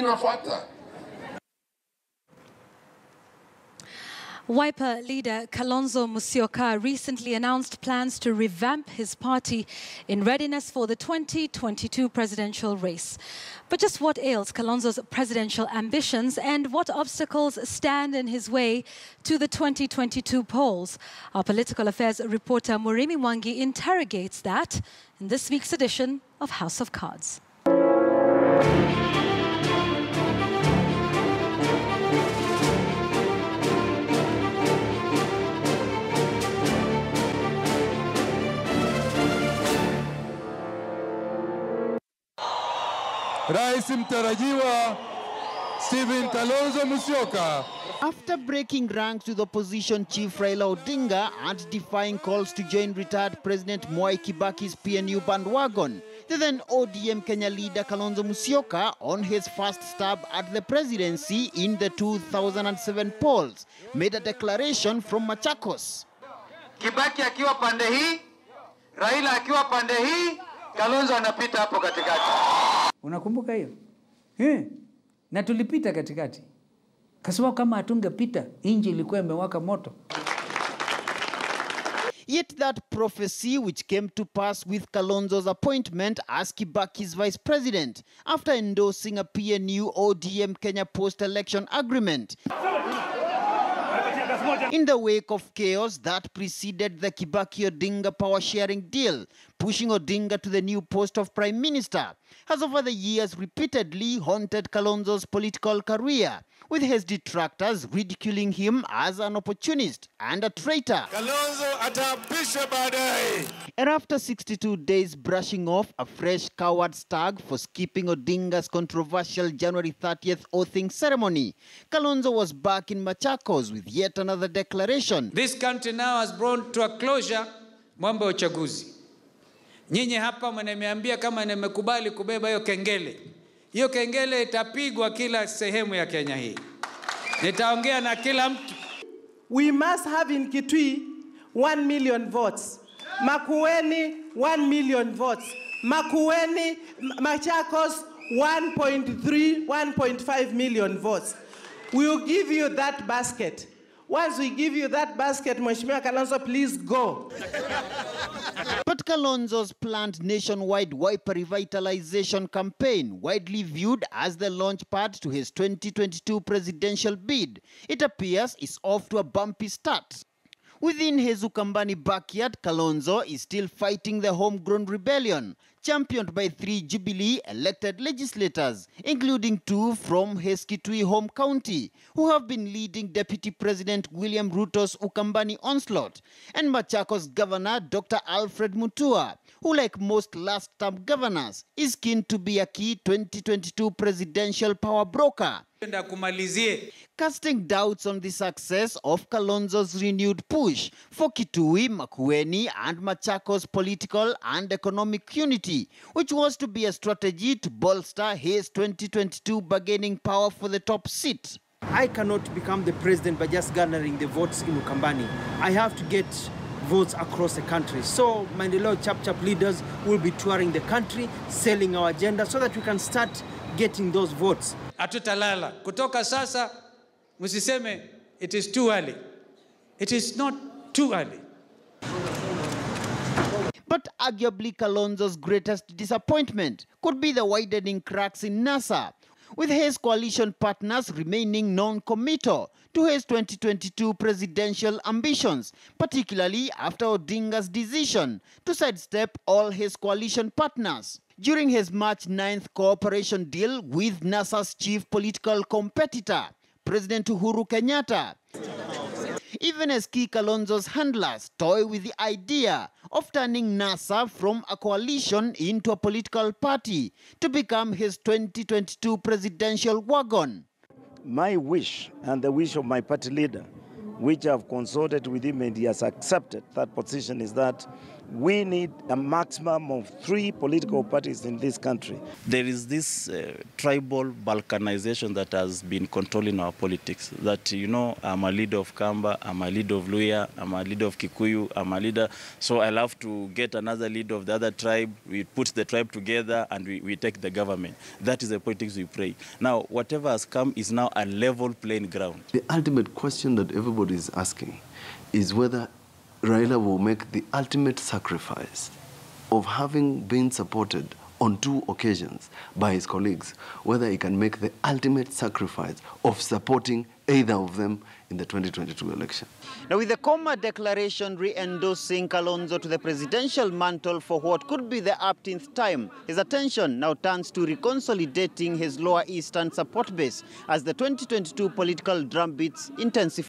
inafuata. Wiper leader Kalonzo Musyoka recently announced plans to revamp his party in readiness for the 2022 presidential race. But just what ails Kalonzo's presidential ambitions and what obstacles stand in his way to the 2022 polls? Our political affairs reporter Murimi Mwangi interrogates that in this week's edition of House of Cards. Rais mtarajiwa Stephen Kalonzo Musyoka. After breaking ranks with opposition chief Raila Odinga and defying calls to join retired President Mwai Kibaki's PNU bandwagon, the then ODM Kenya leader Kalonzo Musyoka, on his first stab at the presidency in the 2007 polls, made a declaration from Machakos. Kibaki akiwa pande hii, Raila akiwa pande hii, Kalonzo anapita hapo katikati. Unakumbuka hiyo? Na tulipita katikati. Kwa sababu kama hatungepita, inji ilikuwa imewaka moto. Yet that prophecy which came to pass with Kalonzo's appointment as Kibaki's vice president after endorsing a PNU ODM Kenya post-election agreement. In the wake of chaos that preceded the Kibaki-Odinga power-sharing deal, pushing Odinga to the new post of Prime Minister, has over the years repeatedly haunted Kalonzo's political career, with his detractors ridiculing him as an opportunist and a traitor. Kalonzo atapisha baadaye. And after 62 days brushing off a fresh coward stag for skipping Odinga's controversial January 30th oathing ceremony, Kalonzo was back in Machakos with yet another declaration. This country now has brought to a closure mambo ya uchaguzi. Nyinyi hapa mnaniambia kama nimekubali kubeba hiyo kengele. Hiyo kengele itapigwa kila sehemu ya Kenya hii. Nitaongea na kila mtu. We must have in Kitui 1 million votes. Makueni 1 million votes. Makueni, Machakos 1.3, 1.5 million votes. We will give you that basket. Once we give you that basket, Mheshimiwa Kalonzo, please go. But Kalonzo's planned nationwide Wiper revitalization campaign, widely viewed as the launchpad to his 2022 presidential bid, it appears is off to a bumpy start. Within his Ukambani backyard, Kalonzo is still fighting the homegrown rebellion, championed by 3 Jubilee-elected legislators, including 2 from his Kitui home county, who have been leading Deputy President William Ruto's Ukambani onslaught, and Machakos Governor Dr. Alfred Mutua, who, like most last-term governors, is keen to be a key 2022 presidential power broker. Casting doubts on the success of Kalonzo's renewed push for Kitui, Makueni and Machakos political and economic unity, which was to be a strategy to bolster his 2022 bargaining power for the top seat. I cannot become the president by just garnering the votes in Ukambani. I have to get votes across the country. So Maendeleo Chap leaders will be touring the country, selling our agenda so that we can start getting those votes. Atutalala. Kutoka sasa, musiseme it is too early. It is not too early. But arguably Kalonzo's greatest disappointment could be the widening cracks in NASA, with his coalition partners remaining non-committal to his 2022 presidential ambitions, particularly after Odinga's decision to sidestep all his coalition partners during his March 9th cooperation deal with NASA's chief political competitor, President Uhuru Kenyatta. Even as key Kalonzo's handlers toy with the idea of turning NASA from a coalition into a political party to become his 2022 presidential wagon. My wish and the wish of my party leader, which I've consulted with him and he has accepted that position, is that We need a maximum of 3 political parties in this country. There is this tribal balkanization that has been controlling our politics. That, you know, I'm a leader of Kamba, I'm a leader of Luya, I'm a leader of Kikuyu, I'm a leader. So I'll have to get another leader of the other tribe. We put the tribe together and we take the government. That is the politics we play. Now, whatever has come is now a level playing ground. The ultimate question that everybody is asking is whether Raila will make the ultimate sacrifice of having been supported on 2 occasions by his colleagues, whether he can make the ultimate sacrifice of supporting either of them in the 2022 election. Now, with the Coma declaration re-endorsing Kalonzo to the presidential mantle for what could be the 18th time, his attention now turns to reconsolidating his lower eastern support base as the 2022 political drumbeats intensify.